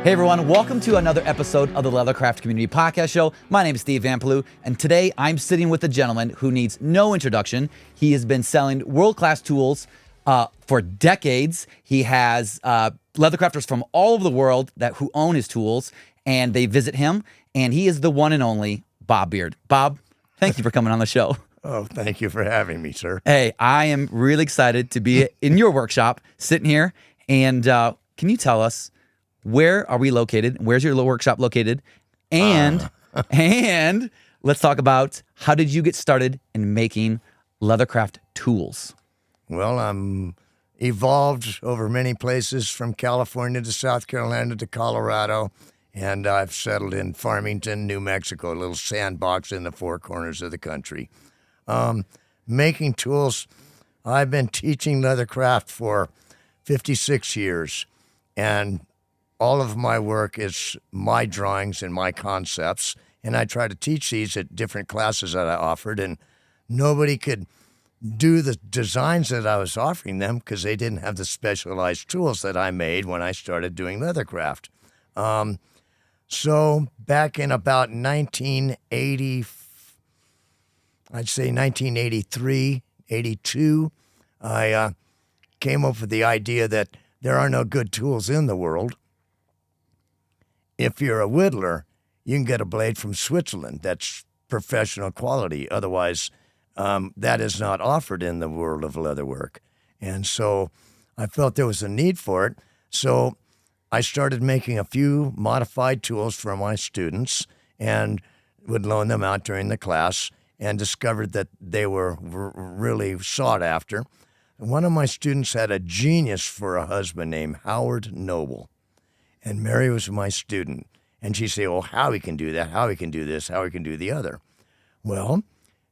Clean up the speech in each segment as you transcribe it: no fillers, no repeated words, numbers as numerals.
Hey everyone, welcome to another episode of the Leathercraft Community Podcast Show. My name is Steve Vampalou, and today I'm sitting with a gentleman who needs no introduction. He has been selling world-class tools for decades. He has leathercrafters from all over the world who own his tools, and they visit him, and he is the one and only Bob Beard. Bob, thank you for coming on the show. Oh, thank you for having me, sir. Hey, I am really excited to be in your workshop, sitting here, and can you tell us, where are we located? Where's your workshop located? And let's talk about, how did you get started in making leathercraft tools? Well, I'm evolved over many places from California to South Carolina to Colorado, and I've settled in Farmington, New Mexico, a little sandbox in the four corners of the country. Making tools, I've been teaching leathercraft for 56 years, and all of my work is my drawings and my concepts, and I try to teach these at different classes that I offered, and nobody could do the designs that I was offering them because they didn't have the specialized tools that I made when I started doing leathercraft. So back in about 1980, I'd say 1983, 82, I came up with the idea that there are no good tools in the world. If you're a whittler, you can get a blade from Switzerland. That's professional quality. Otherwise, that is not offered in the world of leatherwork. And so I felt there was a need for it. So I started making a few modified tools for my students and would loan them out during the class, and discovered that they were really sought after. One of my students had a genius for a husband named Howard Noble. And Mary was my student. And she'd say, oh, how he can do that, how he can do this, how he can do the other. Well,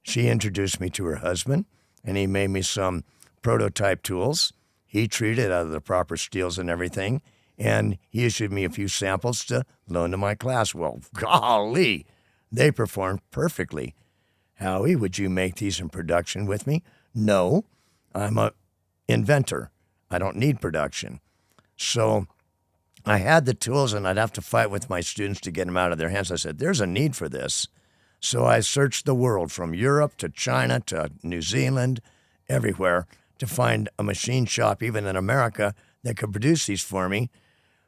she introduced me to her husband, and he made me some prototype tools. He treated out of the proper steels and everything, and he issued me a few samples to loan to my class. Well, golly, they performed perfectly. Howie, would you make these in production with me? No, I'm an inventor. I don't need production. So I had the tools, and I'd have to fight with my students to get them out of their hands. I said, there's a need for this. So I searched the world from Europe to China to New Zealand, everywhere, to find a machine shop, even in America, that could produce these for me.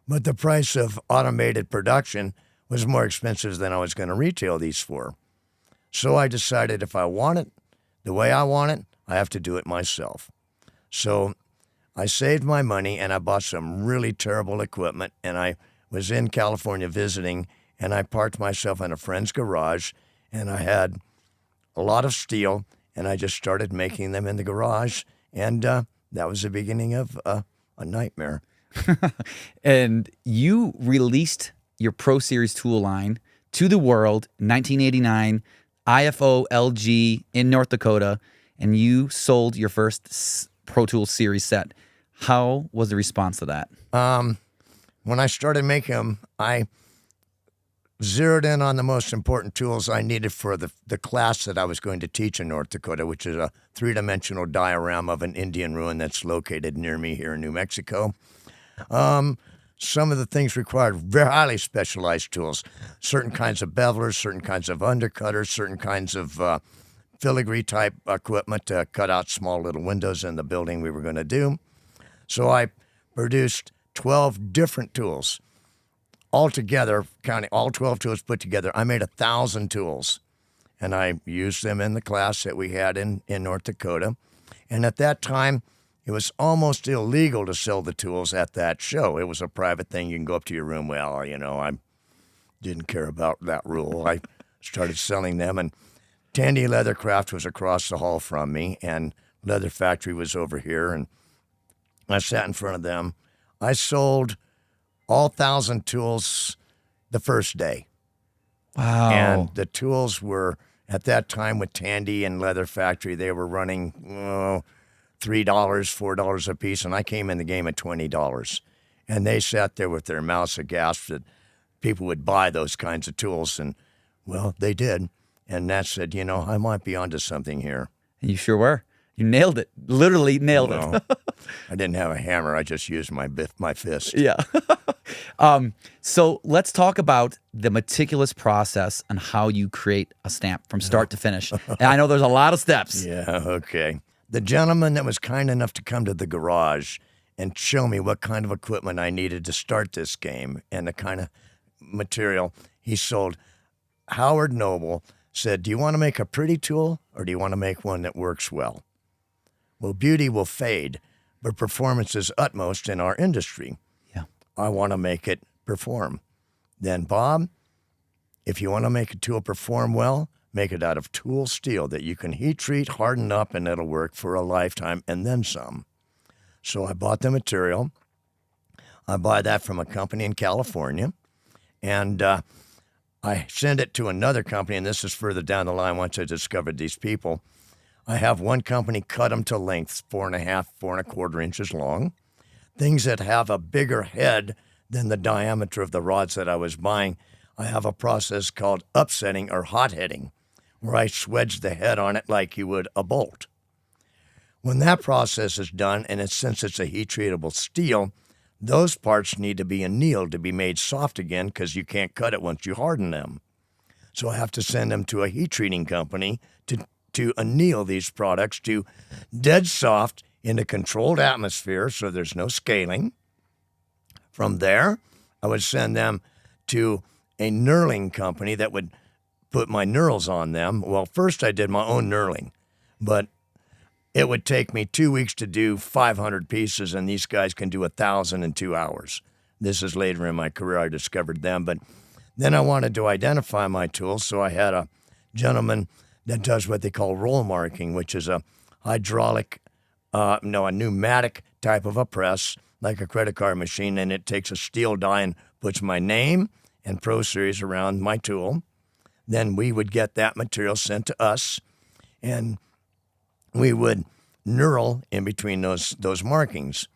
But the price of automated production was more expensive than I was going to retail these for. So I decided if I want it the way I want it, I have to do it myself. So I saved my money, and I bought some really terrible equipment, and I was in California visiting, and I parked myself in a friend's garage, and I had a lot of steel, and I just started making them in the garage, and that was the beginning of a nightmare. And you released your Pro Series tool line to the world in 1989, IFO LG in North Dakota, and you sold your first Protool Series set. How was the response to that? When I started making them, I zeroed in on the most important tools I needed for the class that I was going to teach in North Dakota, which is a three-dimensional diorama of an Indian ruin that's located near me here in New Mexico. Some of the things required very highly specialized tools, certain kinds of bevelers, certain kinds of undercutters, certain kinds of filigree-type equipment to cut out small little windows in the building we were going to do. So I produced 12 different tools. Altogether, counting all 12 tools put together, I made 1,000 tools. And I used them in the class that we had in North Dakota. And at that time, it was almost illegal to sell the tools at that show. It was a private thing. You can go up to your room. Well, you know, I didn't care about that rule. I started selling them, and Tandy Leathercraft was across the hall from me, and Leather Factory was over here, and I sat in front of them. I sold all 1,000 tools the first day. Wow. And the tools were, at that time with Tandy and Leather Factory, they were running $3, $4 a piece, and I came in the game at $20. And they sat there with their mouths aghast that people would buy those kinds of tools, and, well, they did. And Nat said, you know, I might be onto something here. And you sure were. You nailed it. Literally nailed it. I didn't have a hammer. I just used my fist. Yeah. So let's talk about the meticulous process and how you create a stamp from start to finish. And I know there's a lot of steps. Yeah, okay. The gentleman that was kind enough to come to the garage and show me what kind of equipment I needed to start this game and the kind of material he sold, Howard Noble, said, "Do you want to make a pretty tool or do you want to make one that works well? Well, beauty will fade, but performance is utmost in our industry. Yeah. I want to make it perform. Then, Bob, if you want to make a tool perform well, make it out of tool steel that you can heat treat, harden up, and it'll work for a lifetime and then some." So I bought the material. I buy that from a company in California, and I send it to another company, and this is further down the line once I discovered these people. I have one company cut them to lengths, 4.5, 4.25 inches long, things that have a bigger head than the diameter of the rods that I was buying. I have a process called upsetting or hot heading, where I swedge the head on it like you would a bolt. When that process is done, and since it's a heat-treatable steel, those parts need to be annealed to be made soft again because you can't cut it once you harden them. So I have to send them to a heat treating company to anneal these products to dead soft in a controlled atmosphere so there's no scaling. From there, I would send them to a knurling company that would put my knurls on them. Well, first I did my own knurling, but it would take me 2 weeks to do 500 pieces, and these guys can do 1,000 in 2 hours. This is later in my career I discovered them, but then I wanted to identify my tools, so I had a gentleman that does what they call roll marking, which is a pneumatic type of a press, like a credit card machine, and it takes a steel die and puts my name and Pro Series around my tool. Then we would get that material sent to us, and we would knurl in between those markings.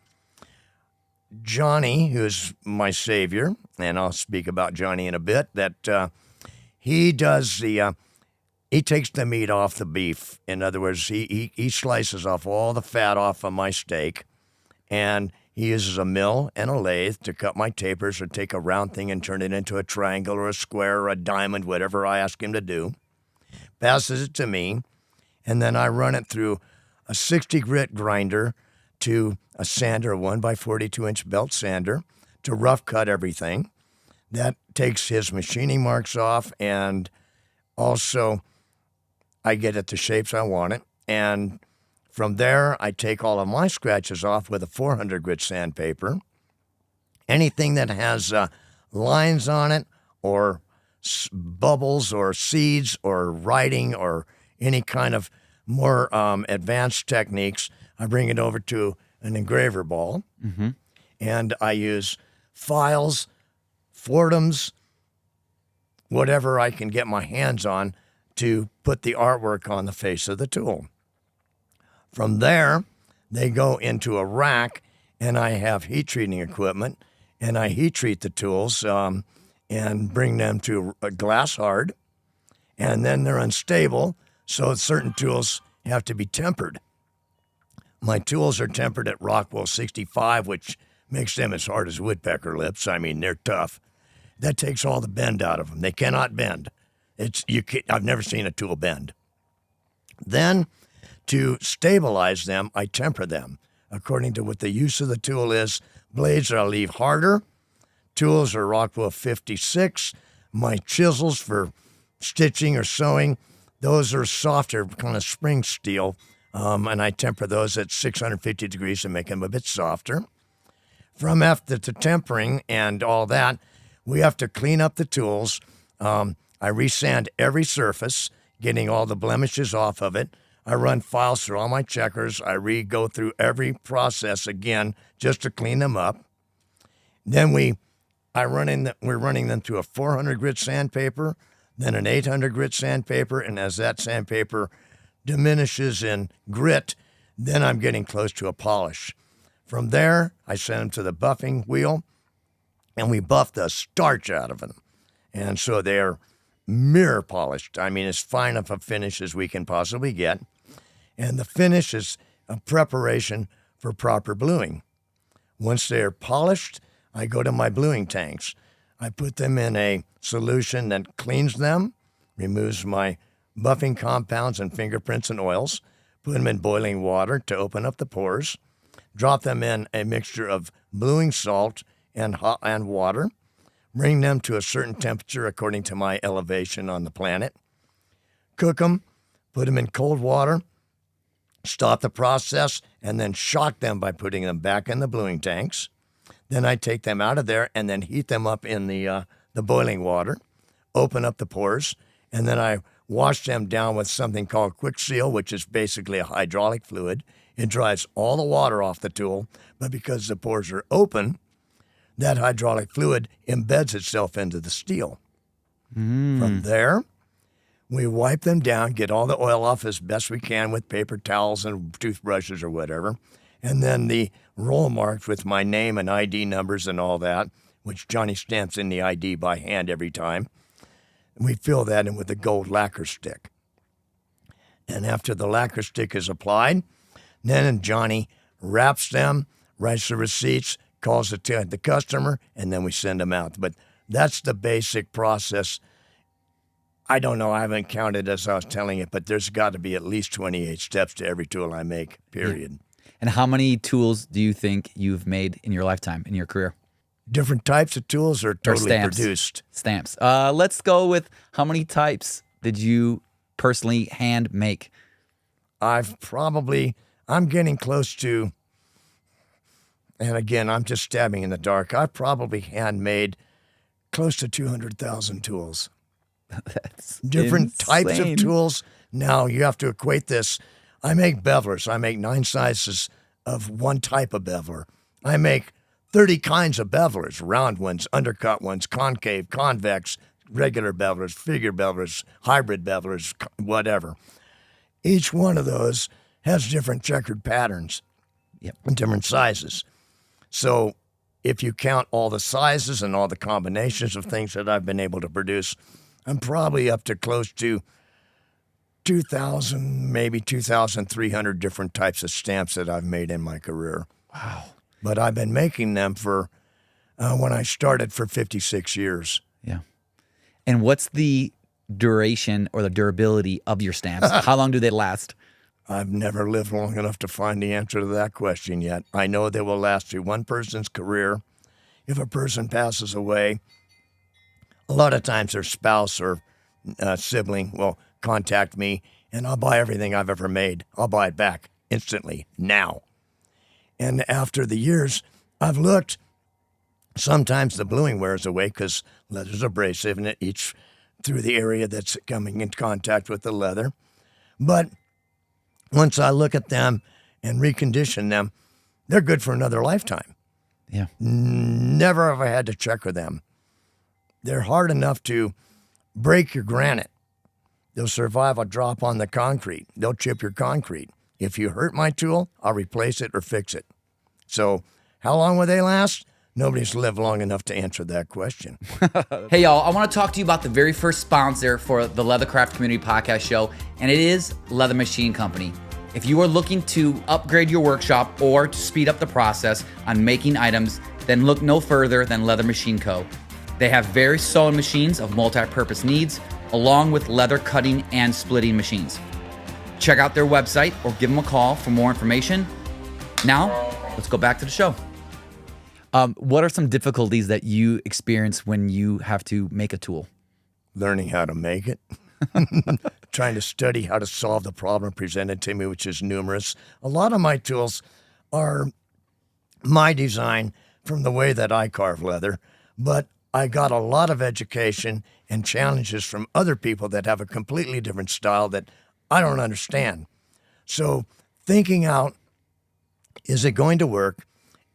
Johnny, who's my savior, and I'll speak about Johnny in a bit, that he takes the meat off the beef. In other words, he slices off all the fat off of my steak, and he uses a mill and a lathe to cut my tapers or take a round thing and turn it into a triangle or a square or a diamond, whatever I ask him to do. Passes it to me, and then I run it through a 60 grit grinder to a sander, a 1x42-inch belt sander, to rough cut everything. That takes his machining marks off, and also I get it the shapes I want it. And from there, I take all of my scratches off with a 400 grit sandpaper. Anything that has lines on it, or bubbles, or seeds, or writing, or any kind of more advanced techniques, I bring it over to an engraver ball, and I use files, Fortums, whatever I can get my hands on to put the artwork on the face of the tool. From there, they go into a rack, and I have heat treating equipment, and I heat treat the tools and bring them to a glass hard, and then they're unstable, so certain tools have to be tempered. My tools are tempered at Rockwell 65, which makes them as hard as woodpecker lips. I mean, they're tough. That takes all the bend out of them. They cannot bend. I've never seen a tool bend. Then, to stabilize them, I temper them according to what the use of the tool is. Blades I'll leave harder. Tools are Rockwell 56. My chisels for stitching or sewing, those are softer, kind of spring steel, and I temper those at 650 degrees to make them a bit softer. From after the tempering and all that, we have to clean up the tools. I resand every surface, getting all the blemishes off of it. I run files through all my checkers. I go through every process again just to clean them up. Then we're running them through a 400 grit sandpaper, then an 800 grit sandpaper, and as that sandpaper diminishes in grit, then I'm getting close to a polish. From there, I send them to the buffing wheel, and we buff the starch out of them. And so they're mirror polished. I mean, as fine of a finish as we can possibly get. And the finish is a preparation for proper bluing. Once they are polished, I go to my bluing tanks. I put them in a solution that cleans them, removes my buffing compounds and fingerprints and oils, put them in boiling water to open up the pores, drop them in a mixture of bluing salt and hot and water, bring them to a certain temperature according to my elevation on the planet, cook them, put them in cold water, stop the process, and then shock them by putting them back in the bluing tanks. Then I take them out of there and then heat them up in the boiling water, open up the pores, and then I wash them down with something called Quick Seal, which is basically a hydraulic fluid. It dries all the water off the tool, but because the pores are open, that hydraulic fluid embeds itself into the steel. From there, we wipe them down, get all the oil off as best we can with paper towels and toothbrushes or whatever, and then the roll marks with my name and ID numbers and all that, which Johnny stamps in the ID by hand every time. We fill that in with a gold lacquer stick. And after the lacquer stick is applied, then Johnny wraps them, writes the receipts, calls the customer, and then we send them out. But that's the basic process. I don't know, I haven't counted as I was telling it, but there's got to be at least 28 steps to every tool I make, period. Yeah. And how many tools do you think you've made in your lifetime, in your career? Different types of tools are totally stamps. produced. Stamps. Let's go with how many types did you personally hand make? I'm getting close to, and again, I'm just stabbing in the dark, I've probably handmade close to 200,000 tools. That's different types of insane. tools. Now, you have to equate this. I make bevelers. I make 9 sizes of one type of beveler. I make 30 kinds of bevelers, round ones, undercut ones, concave, convex, regular bevelers, figure bevelers, hybrid bevelers, whatever. Each one of those has different checkered patterns and different sizes. So if you count all the sizes and all the combinations of things that I've been able to produce, I'm probably up to close to 2,000, maybe 2,300 different types of stamps that I've made in my career. Wow. But I've been making them for, when I started, for 56 years. Yeah. And what's the duration or the durability of your stamps? How long do they last? I've never lived long enough to find the answer to that question yet. I know they will last through one person's career. If a person passes away, a lot of times their spouse or sibling will contact me, and I'll buy everything I've ever made. I'll buy it back instantly, now. And after the years, I've looked. Sometimes the bluing wears away because leather's abrasive and it eats through the area that's coming in contact with the leather. But once I look at them and recondition them, they're good for another lifetime. Yeah. Never have I had to checker them. They're hard enough to break your granite. They'll survive a drop on the concrete. They'll chip your concrete. If you hurt my tool, I'll replace it or fix it. So how long will they last? Nobody's lived long enough to answer that question. Hey, y'all, I want to talk to you about the very first sponsor for the Leathercraft Community Podcast Show, and it is Leather Machine Company. If you are looking to upgrade your workshop or to speed up the process on making items, then look no further than Leather Machine Co. They have various sewing machines of multi-purpose needs, along with leather cutting and splitting machines. Check out their website or give them a call for more information. Now, let's go back to the show. What are some difficulties that you experience when you have to make a tool? Learning how to make it. Trying to study how to solve the problem presented to me, which is numerous. A lot of my tools are my design from the way that I carve leather, but I got a lot of education and challenges from other people that have a completely different style that I don't understand. So thinking out, is it going to work?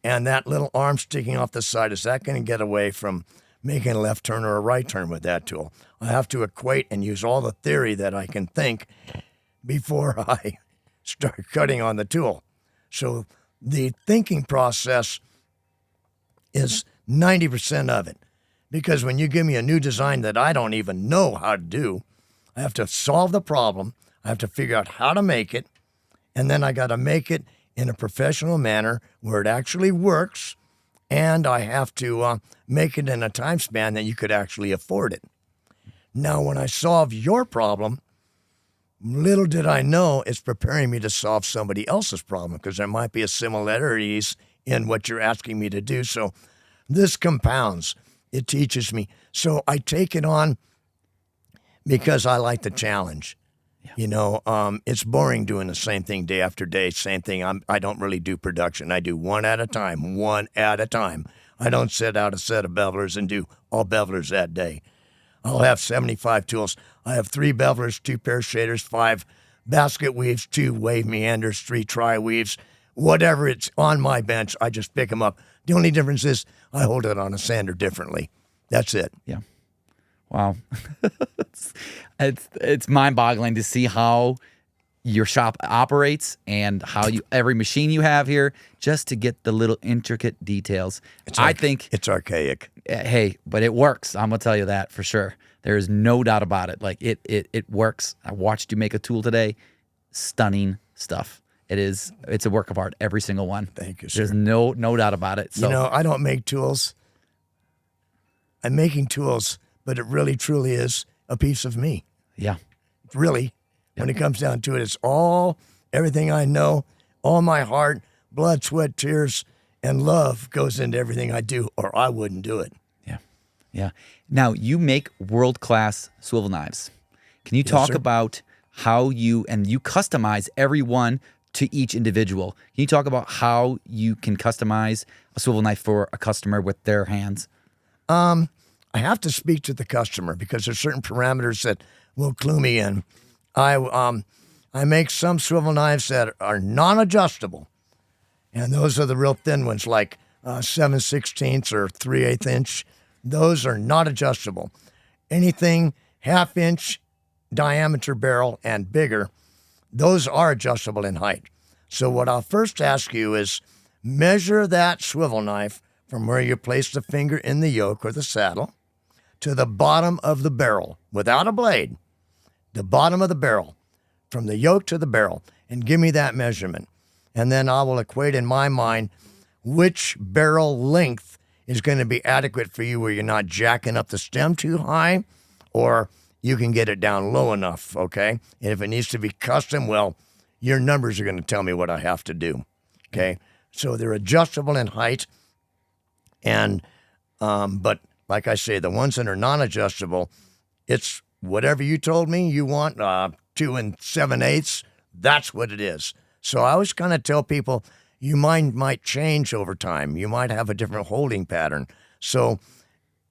And that little arm sticking off the side, is that going to get away from making a left turn or a right turn with that tool? I have to equate and use all the theory that I can think before I start cutting on the tool. So the thinking process is 90% of it. Because when you give me a new design that I don't even know how to do, I have to solve the problem. I have to figure out how to make it. And then I got to make it in a professional manner where it actually works and I have to make it in a time span that you could actually afford it. Now, when I solve your problem, little did I know it's preparing me to solve somebody else's problem, because there might be a similarities in what you're asking me to do. So this compounds. It teaches me. So I take it on because I like the challenge. Yeah. You know, it's boring doing the same thing day after day, same thing. I don't really do production. I do one at a time, one at a time. I don't set out a set of bevelers and do all bevelers that day. I'll have 75 tools. I have 3 bevelers, 2 pair shaders, 5 basket weaves, 2 wave meanders, 3 tri-weaves. Whatever it's on my bench, I just pick them up. The only difference is I hold it on a sander differently. That's it. Yeah. Wow. it's mind-boggling to see how your shop operates and how every machine you have here, just to get the little intricate details. I think it's archaic. Hey, but it works. I'm gonna tell you that for sure. There is no doubt about it. Like it works. I watched you make a tool today. Stunning stuff. It's a work of art, every single one. Thank you, sir. There's no doubt about it. So, you know, I don't make tools. I'm making tools, but it really truly is a piece of me. yeah. Really, when it comes down to it, it's everything I know, all my heart, blood, sweat, tears, and love goes into everything I do, or I wouldn't do it. Yeah. Yeah. Now, you make world-class swivel knives. Can you talk sir. about how you customize every one to each individual? Can you talk about how you can customize a swivel knife for a customer with their hands? I have to speak to the customer because there's certain parameters that will clue me in. I make some swivel knives that are non-adjustable, and those are the real thin ones, like 7/16 or 3/8 inch. Those are not adjustable. Anything 1/2 inch diameter barrel and bigger, those are adjustable in height. So what I'll first ask you is measure that swivel knife from where you place the finger in the yoke or the saddle to the bottom of the barrel without a blade, the bottom of the barrel, from the yoke to the barrel, and give me that measurement. And then I will equate in my mind which barrel length is going to be adequate for you, where you're not jacking up the stem too high, or you can get it down low enough, okay? And if it needs to be custom, well, your numbers are going to tell me what I have to do, okay? So they're adjustable in height, and but like I say, the ones that are non-adjustable, it's whatever you told me you want, 2 7/8, that's what it is. So I always kind of tell people, your mind might change over time. You might have a different holding pattern. So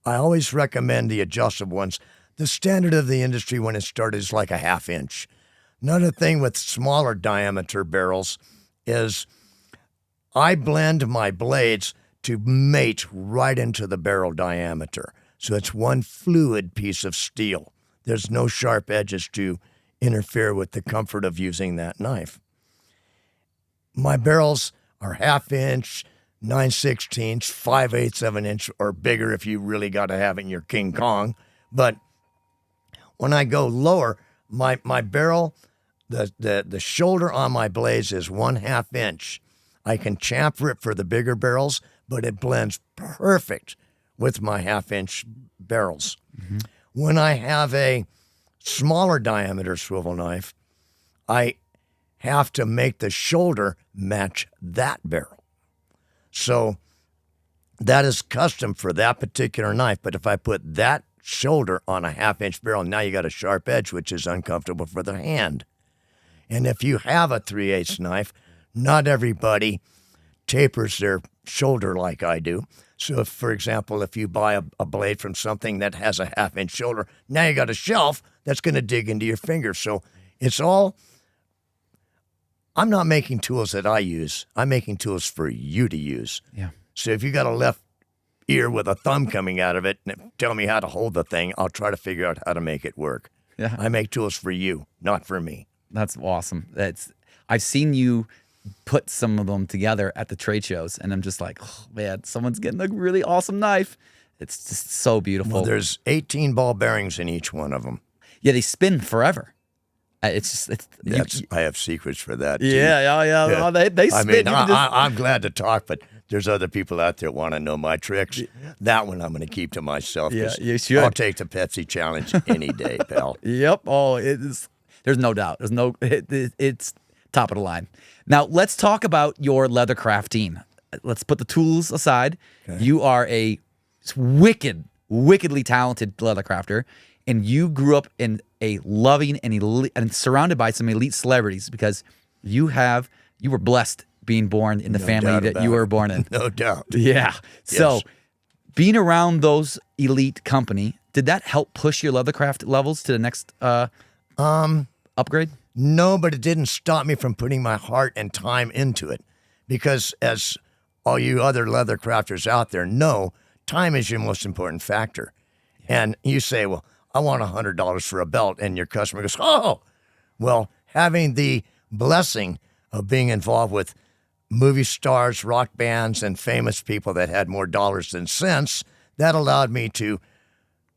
I always recommend the adjustable ones. The standard of the industry when it started is like a 1/2 inch. Another thing with smaller diameter barrels is I blend my blades to mate right into the barrel diameter. So it's one fluid piece of steel. There's no sharp edges to interfere with the comfort of using that knife. My barrels are 1/2 inch, 9/16, 5/8 of an inch, or bigger if you really got to have it in your King Kong. But when I go lower, my barrel, the shoulder on my blades is 1/2 inch. I can chamfer it for the bigger barrels, but it blends perfect with my 1/2 inch barrels. Mm-hmm. When I have a smaller diameter swivel knife, I have to make the shoulder match that barrel. So that is custom for that particular knife. But if I put that shoulder on a 1/2 inch barrel, now you got a sharp edge, which is uncomfortable for the hand. And if you have a 3/8 knife, not everybody tapers their shoulder like I do. So if, for example, if you buy a blade from something that has a 1/2 inch shoulder, now you got a shelf that's going to dig into your finger. So it's all, I'm not making tools that I use. I'm making tools for you to use. Yeah. So if you got a left ear with a thumb coming out of it and tell me how to hold the thing, I'll try to figure out how to make it work. Yeah. I make tools for you, not for me. That's awesome. I've seen you put some of them together at the trade shows, and I'm just like, oh, man, someone's getting a really awesome knife. It's just so beautiful. Well, there's 18 ball bearings in each one of them. Yeah, they spin forever. It's I have secrets for that, too. Yeah. Oh, they spin. I mean, I'm glad to talk, but there's other people out there want to know my tricks. That one I'm going to keep to myself. Yeah, 'cause you should. I'll take the Pepsi challenge any day, pal. Yep. Oh, it's there's no doubt. It's top of the line. Now let's talk about your leathercraft team. Let's put the tools aside. Okay. You are a wickedly talented leathercrafter, and you grew up in a loving and surrounded by some elite celebrities because you were blessed being born in the family doubt that about you were it. born in. No doubt. Yeah. So Yes. being around those elite company, did that help push your leathercraft levels to the next upgrade? No, but it didn't stop me from putting my heart and time into it. Because as all you other leather crafters out there know, time is your most important factor. And you say, well, I want $100 for a belt. And your customer goes, oh, well, having the blessing of being involved with movie stars, rock bands, and famous people that had more dollars than cents, that allowed me to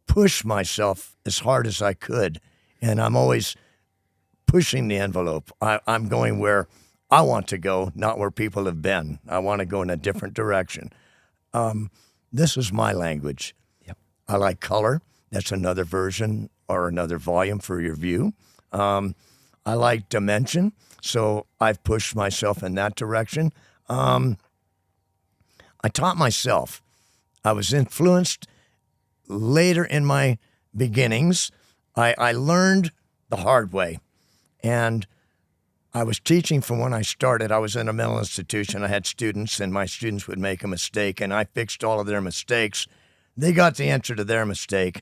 push myself as hard as I could. And I'm always pushing the envelope. I'm going where I want to go, not where people have been. I want to go in a different direction. This is my language. Yep. I like color. That's another version or another volume for your view. I like dimension, so I've pushed myself in that direction. I taught myself. I was influenced later in my beginnings. I learned the hard way. And I was teaching from when I started. I was in a mental institution. I had students, and my students would make a mistake, and I fixed all of their mistakes. They got the answer to their mistake,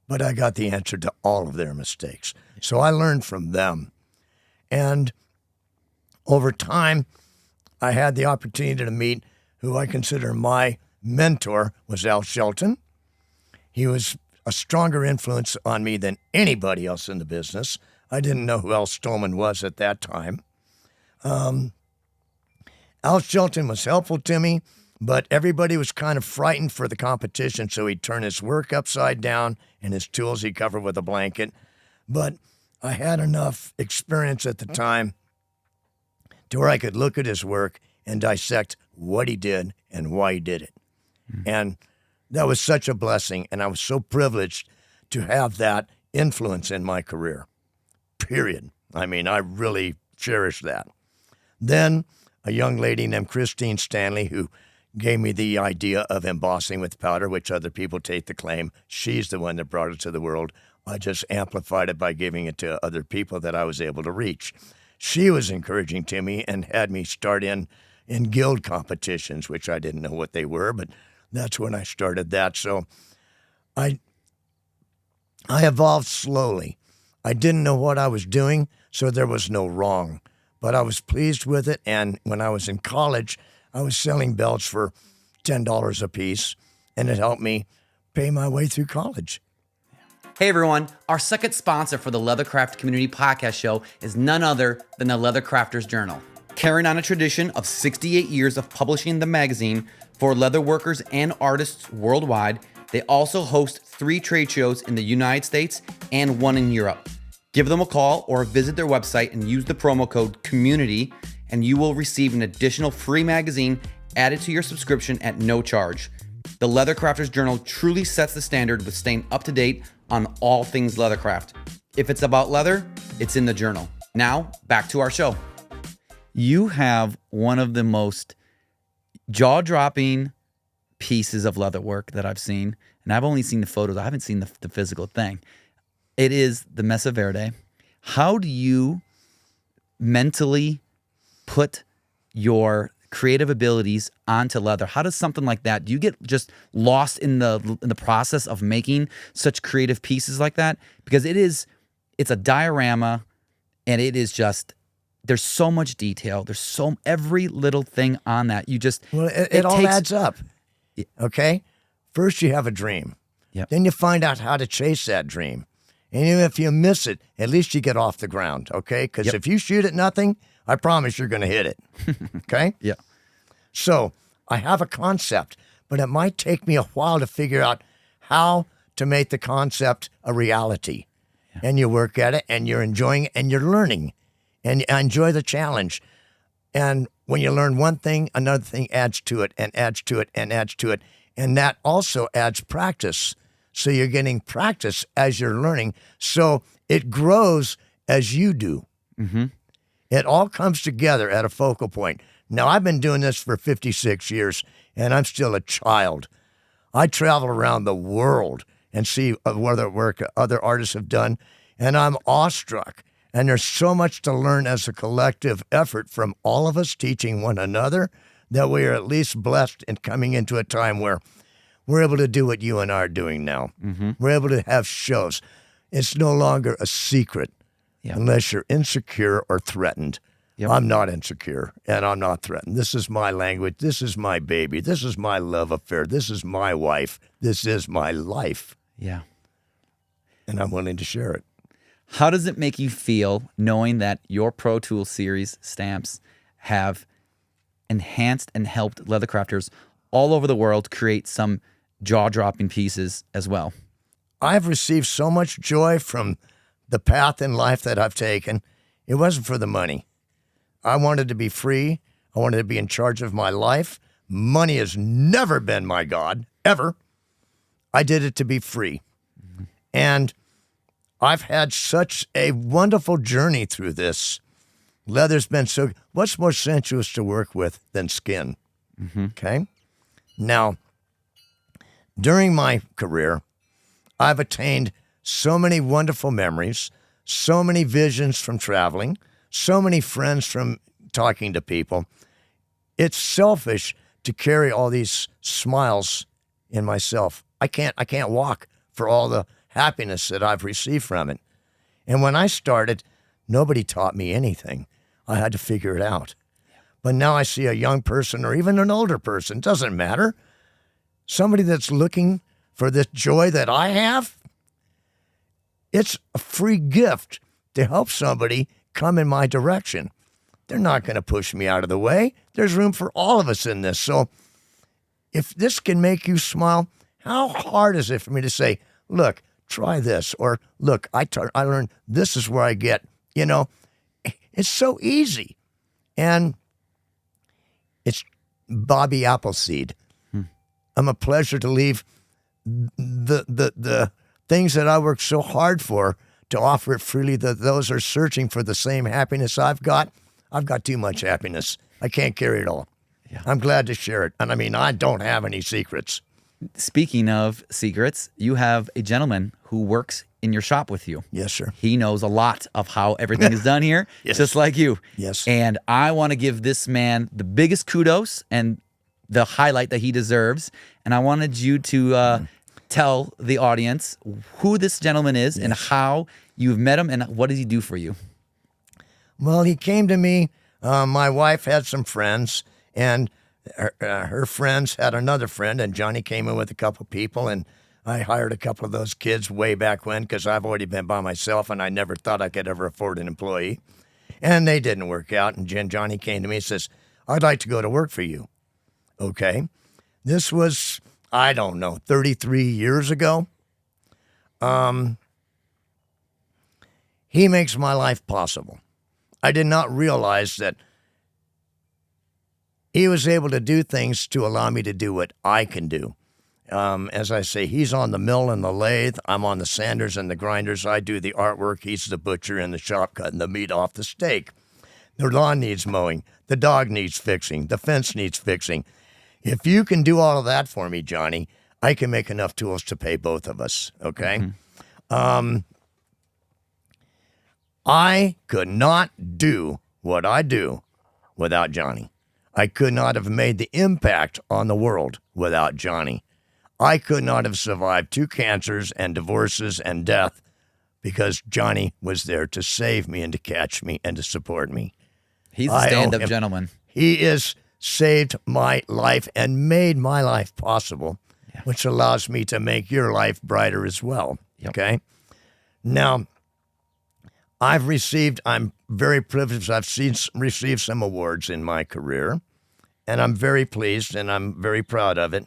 but I got the answer to all of their mistakes. So I learned from them. And over time, I had the opportunity to meet who I consider my mentor was Al Shelton. He was a stronger influence on me than anybody else in the business. I didn't know who Al Stolman was at that time. Al Shelton was helpful to me, but everybody was kind of frightened for the competition, so he'd turn his work upside down and his tools he'd cover with a blanket. But I had enough experience at the time to where I could look at his work and dissect what he did and why he did it. And that was such a blessing, and I was so privileged to have that influence in my career. Period. I mean, I really cherish that. Then a young lady named Christine Stanley, who gave me the idea of embossing with powder, which other people take the claim. She's the one that brought it to the world. I just amplified it by giving it to other people that I was able to reach. She was encouraging to me and had me start in guild competitions, which I didn't know what they were, but that's when I started that. So I evolved slowly. I didn't know what I was doing, so there was no wrong. But I was pleased with it, and when I was in college, I was selling belts for $10 a piece, and it helped me pay my way through college. Hey everyone, our second sponsor for the Leathercraft Community Podcast Show is none other than the Leathercrafters Journal. Carrying on a tradition of 68 years of publishing the magazine for leather workers and artists worldwide, they also host 3 trade shows in the United States and 1 in Europe. Give them a call or visit their website and use the promo code COMMUNITY, and you will receive an additional free magazine added to your subscription at no charge. The Leathercrafters Journal truly sets the standard with staying up to date on all things leathercraft. If it's about leather, it's in the journal. Now, back to our show. You have one of the most jaw-dropping pieces of leather work that I've seen, and I've only seen the photos. I haven't seen the physical thing. It is the Mess of Verde. How do you mentally put your creative abilities onto leather? How does something like that? Do you get just lost in the process of making such creative pieces like that? Because it's a diorama, and it is just, there's so much detail. There's every little thing on that. It all adds up. Okay? First you have a dream. Yep. Then you find out how to chase that dream. And even if you miss it, at least you get off the ground, okay? Because if you shoot at nothing, I promise you're going to hit it, okay? Yeah. So I have a concept, but it might take me a while to figure out how to make the concept a reality. Yeah. And you work at it, and you're enjoying it, and you're learning, and I enjoy the challenge. And when you learn one thing, another thing adds to it and adds to it and adds to it. And that also adds practice. So you're getting practice as you're learning. So it grows as you do. Mm-hmm. It all comes together at a focal point. Now, I've been doing this for 56 years, and I'm still a child. I travel around the world and see what work other artists have done, and I'm awestruck. And there's so much to learn as a collective effort from all of us teaching one another that we are at least blessed in coming into a time where we're able to do what you and I are doing now. Mm-hmm. We're able to have shows. It's no longer a secret unless you're insecure or threatened. Yep. I'm not insecure, and I'm not threatened. This is my language. This is my baby. This is my love affair. This is my wife. This is my life. Yeah. And I'm willing to share it. How does it make you feel knowing that your Protool Series stamps have enhanced and helped leather crafters all over the world create some jaw-dropping pieces as well? I've received so much joy from the path in life that I've taken. It wasn't for the money. I wanted to be free. I wanted to be in charge of my life. Money has never been my God, ever. I did it to be free. Mm-hmm. And I've had such a wonderful journey through this. Leather's been so, what's more sensuous to work with than skin? Mm-hmm. Okay? Now, during my career, I've attained so many wonderful memories, so many visions from traveling, so many friends from talking to people. It's selfish to carry all these smiles in myself. I can't walk for all the happiness that I've received from it. And when I started, nobody taught me anything. I had to figure it out. But now I see a young person or even an older person, doesn't matter, somebody that's looking for this joy that I have. It's a free gift to help somebody come in my direction. They're not going to push me out of the way. There's room for all of us in this. So if this can make you smile, how hard is it for me to say, look, try this, or look, I learned this is where I get, it's so easy. And it's Bobby Appleseed. I'm a pleasure to leave the things that I worked so hard for to offer it freely. That those are searching for the same happiness I've got. I've got too much happiness. I can't carry it all. Yeah. I'm glad to share it. And I mean, I don't have any secrets. Speaking of secrets, you have a gentleman who works in your shop with you. Yes, sir. He knows a lot of how everything is done here, Yes. just like you. Yes. And I want to give this man the biggest kudos and the highlight that he deserves. And I wanted you to tell the audience who this gentleman is and how you've met him and what does he do for you? Well, he came to me. My wife had some friends, and her friends had another friend, and Johnny came in with a couple people, and I hired a couple of those kids way back when because I've already been by myself, and I never thought I could ever afford an employee. And they didn't work out, and Johnny came to me and says, I'd like to go to work for you. Okay. This was, 33 years ago. He makes my life possible. I did not realize that he was able to do things to allow me to do what I can do. As I say, he's on the mill and the lathe. I'm on the sanders and the grinders. I do the artwork. He's the butcher in the shop cutting the meat off the steak. The lawn needs mowing. The dog needs fixing. The fence needs fixing. If you can do all of that for me, Johnny, I can make enough tools to pay both of us, okay? Mm-hmm. I could not do what I do without Johnny. I could not have made the impact on the world without Johnny. I could not have survived 2 cancers and divorces and death because Johnny was there to save me and to catch me and to support me. He's a stand-up gentleman. He is saved my life and made my life possible, which allows me to make your life brighter as well, okay? Now, I'm very privileged. I've received some awards in my career, and I'm very pleased, and I'm very proud of it.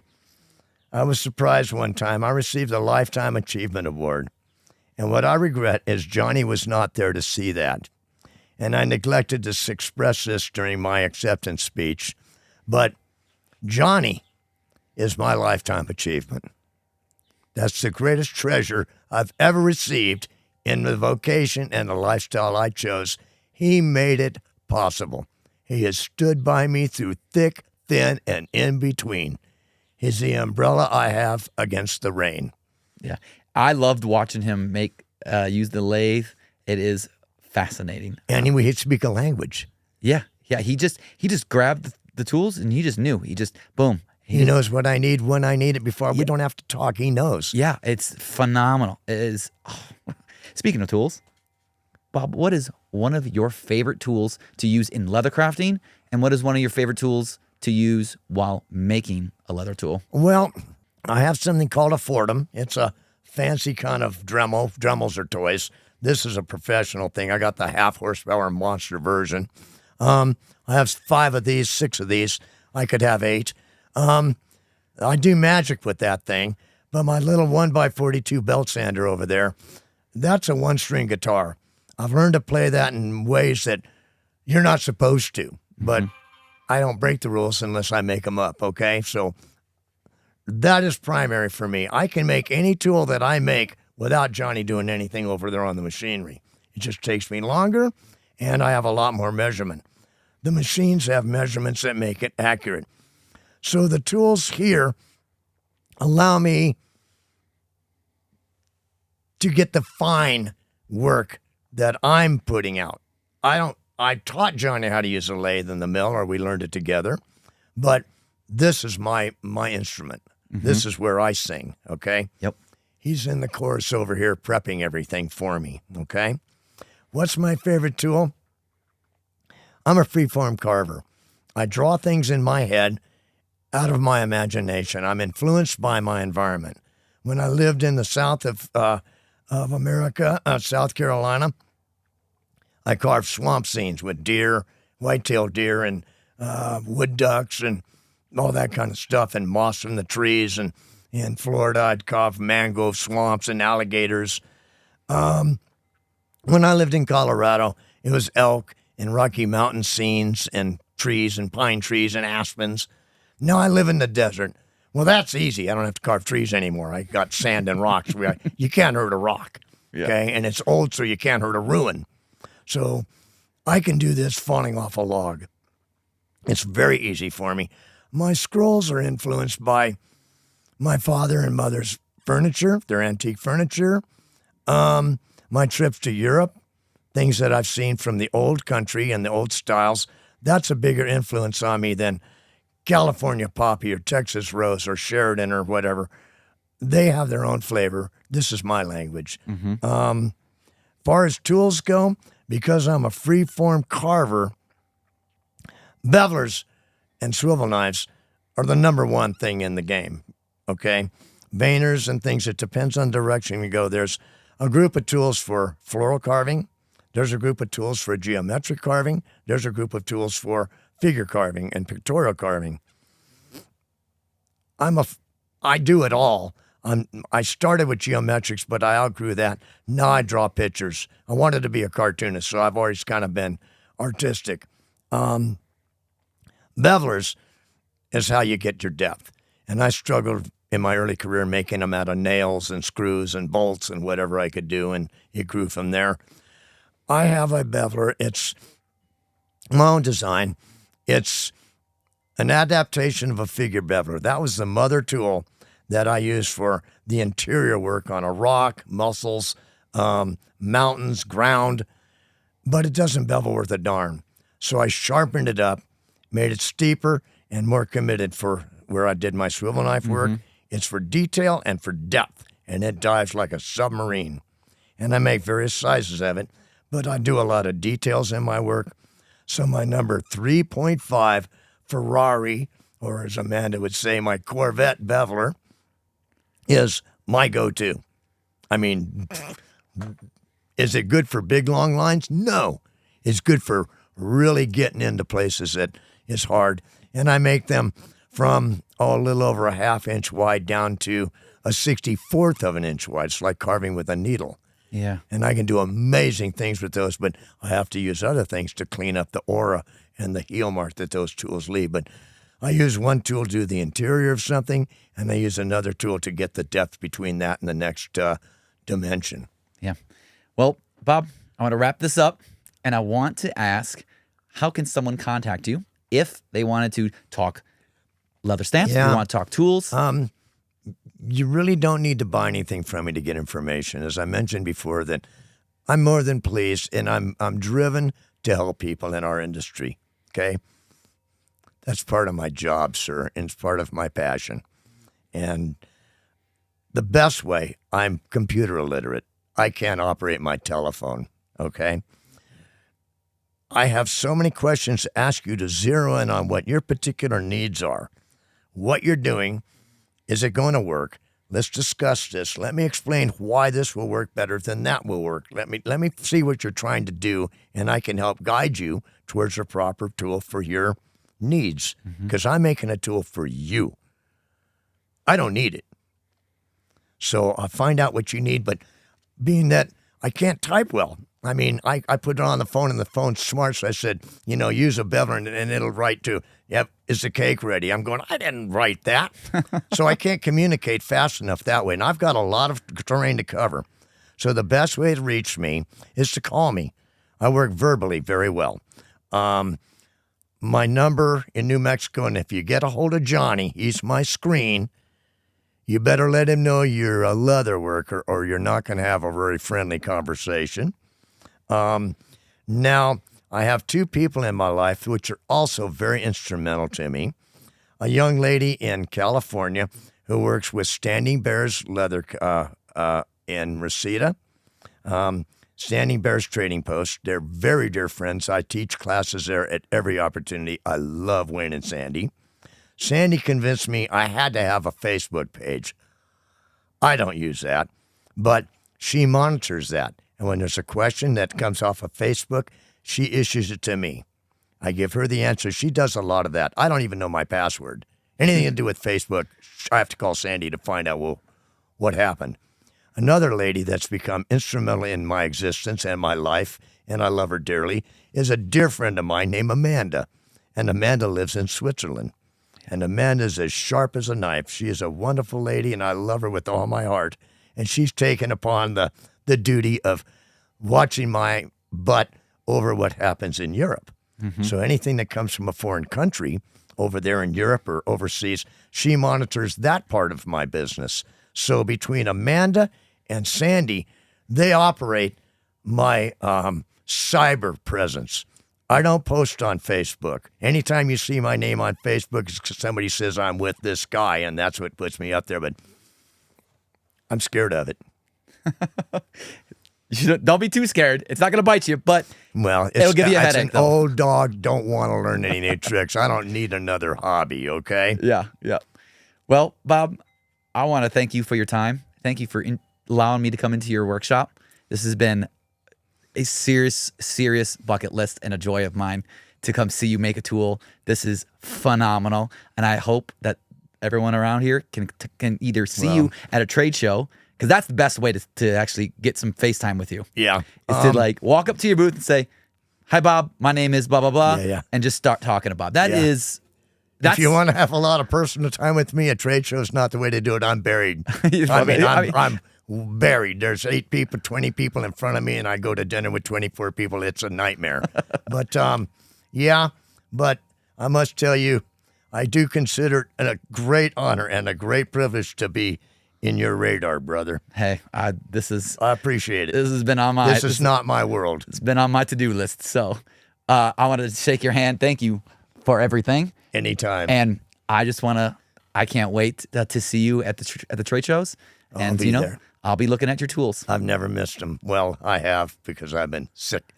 I was surprised one time. I received a Lifetime Achievement Award, and what I regret is Johnny was not there to see that. and I neglected to express this during my acceptance speech, but Johnny is my lifetime achievement. That's the greatest treasure I've ever received in the vocation and the lifestyle I chose. He made it possible. He has stood by me through thick, thin, and in between. He's the umbrella I have against the rain. Yeah. I loved watching him use the lathe. It is fascinating. And he would speak a language. Yeah. Yeah. He just grabbed the tools and he just knew. He just, boom. He knows what I need when I need it before. We don't have to talk. He knows. Yeah. It's phenomenal. It is. Speaking of tools, Bob, what is one of your favorite tools to use in leather crafting? And what is one of your favorite tools to use while making a leather tool? Well, I have something called a Fordham. It's a fancy kind of Dremel. Dremels are toys. This is a professional thing. I got the half horsepower monster version. I have 5 of these, 6 of these. I could have 8. I do magic with that thing. But my little 1x42 belt sander over there, that's a 1-string guitar. I've learned to play that in ways that you're not supposed to, but I don't break the rules unless I make them up, okay? So that is primary for me. I can make any tool that I make without Johnny doing anything over there on the machinery. It just takes me longer, and I have a lot more measurement. The machines have measurements that make it accurate. So the tools here allow me to get the fine work that I'm putting out. I taught Johnny how to use a lathe in the mill, or we learned it together, but this is my instrument. This is where I sing, okay? Yep. He's in the chorus over here prepping everything for me, okay? What's my favorite tool? I'm a freeform carver. I draw things in my head out of my imagination. I'm influenced by my environment. When I lived in the south of America, South Carolina, I carved swamp scenes with deer, white-tailed deer, and wood ducks, and all that kind of stuff, and moss from the trees. And in Florida, I'd carve mangrove swamps and alligators. When I lived in Colorado, it was elk and Rocky Mountain scenes and trees and pine trees and aspens. Now I live in the desert. Well, that's easy. I don't have to carve trees anymore. I got sand and rocks. You can't hurt a rock, okay? And it's old, so you can't hurt a ruin. So I can do this falling off a log. It's very easy for me. My scrolls are influenced by my father and mother's furniture, their antique furniture, my trips to Europe, things that I've seen from the old country and the old styles. That's a bigger influence on me than California poppy or Texas rose or Sheridan or whatever. They have their own flavor. This is my language. Far as tools go, because I'm a free-form carver, bevelers and swivel knives are the number one thing in the game, okay? Veiners and things, it depends on direction you go. There's a group of tools for floral carving. There's a group of tools for geometric carving. There's a group of tools for figure carving and pictorial carving. I do it all. I started with geometrics, but I outgrew that. Now I draw pictures. I wanted to be a cartoonist, so I've always kind of been artistic. Bevelers is how you get your depth. And I struggled in my early career making them out of nails and screws and bolts and whatever I could do, and it grew from there. I have a beveler. It's my own design. It's an adaptation of a figure beveler. That was the mother tool that I used for the interior work on a rock, muscles, mountains, ground, but it doesn't bevel worth a darn. So I sharpened it up, made it steeper and more committed for where I did my swivel knife work. It's for detail and for depth, and it dives like a submarine. And I make various sizes of it, but I do a lot of details in my work. So my number 3.5 Ferrari, or as Amanda would say, my Corvette beveler, is my go-to. I mean, is it good for big, long lines? No. It's good for really getting into places that is hard. And I make them from a little over a half inch wide down to a 64th of an inch wide. It's like carving with a needle. Yeah. And I can do amazing things with those, but I have to use other things to clean up the aura and the heel mark that those tools leave. But I use one tool to do the interior of something, and I use another tool to get the depth between that and the next dimension. Yeah. Well, Bob, I want to wrap this up, and I want to ask, how can someone contact you if they wanted to talk leather stamps, Yeah. you want to talk tools? You really don't need to buy anything from me to get information. As I mentioned before, that I'm more than pleased, and I'm driven to help people in our industry, okay? That's part of my job, sir, and it's part of my passion. And the best way, I'm computer illiterate. I can't operate my telephone, okay? I have so many questions to ask you to zero in on what your particular needs are, what you're doing. Is it going to work? Let's discuss this. Let me explain why this will work better than that will work. Let me see what you're trying to do, and I can help guide you towards a proper tool for your needs, because I'm making a tool for you. I don't need it. So I'll find out what you need, but being that I can't type well, I mean, I put it on the phone, and the phone's smart, so I said, use a bevel, and it'll write to, yep, is the cake ready? I'm going, I didn't write that. So I can't communicate fast enough that way, and I've got a lot of terrain to cover. So the best way to reach me is to call me. I work verbally very well. My number in New Mexico, and if you get a hold of Johnny, he's my screen, you better let him know you're a leather worker, or you're not going to have a very friendly conversation. Now, I have two people in my life which are also very instrumental to me. A young lady in California who works with Standing Bears Leather in Reseda. Standing Bears Trading Post. They're very dear friends. I teach classes there at every opportunity. I love Wayne and Sandy. Sandy convinced me I had to have a Facebook page. I don't use that, but she monitors that. And when there's a question that comes off of Facebook, she issues it to me. I give her the answer. She does a lot of that. I don't even know my password. Anything to do with Facebook, I have to call Sandy to find out, what happened. Another lady that's become instrumental in my existence and my life, and I love her dearly, is a dear friend of mine named Amanda. And Amanda lives in Switzerland. And Amanda's as sharp as a knife. She is a wonderful lady, and I love her with all my heart. And she's taken upon the duty of watching my butt over what happens in Europe. So anything that comes from a foreign country over there in Europe or overseas, she monitors that part of my business. So between Amanda and Sandy, they operate my cyber presence. I don't post on Facebook. Anytime you see my name on Facebook, it's 'cause somebody says I'm with this guy, and that's what puts me up there. But I'm scared of it. Don't be too scared. It's not going to bite you, but it'll give you a headache. It's an old dog. Don't want to learn any new tricks. I don't need another hobby, okay? Yeah. Well, Bob, I want to thank you for your time. Thank you for allowing me to come into your workshop. This has been a serious bucket list and a joy of mine to come see you make a tool. This is phenomenal, and I hope that everyone around here can either see you at a trade show, because that's the best way to actually get some FaceTime with you. Yeah. Is to walk up to your booth and say, "Hi, Bob. My name is blah blah blah," Yeah. and just start talking about that. If you want to have a lot of personal time with me, a trade show is not the way to do it. I'm buried. I'm buried. There's 8 people, 20 people in front of me, and I go to dinner with 24 people. It's a nightmare. But but I must tell you, I do consider it a great honor and a great privilege to be in your radar, brother. Hey, I appreciate it. This has been on my. This is not my world. It's been on my to-do list. So I wanted to shake your hand. Thank you for everything. Anytime. And I can't wait to see you at the trade shows. I'll be there. I'll be looking at your tools. I've never missed them. Well, I have, because I've been sick.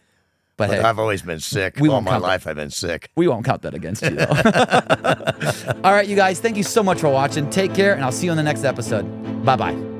But hey, I've always been sick. All my life I've been sick. We won't count that against you, though. All right, you guys, thank you so much for watching. Take care, and I'll see you on the next episode. Bye-bye.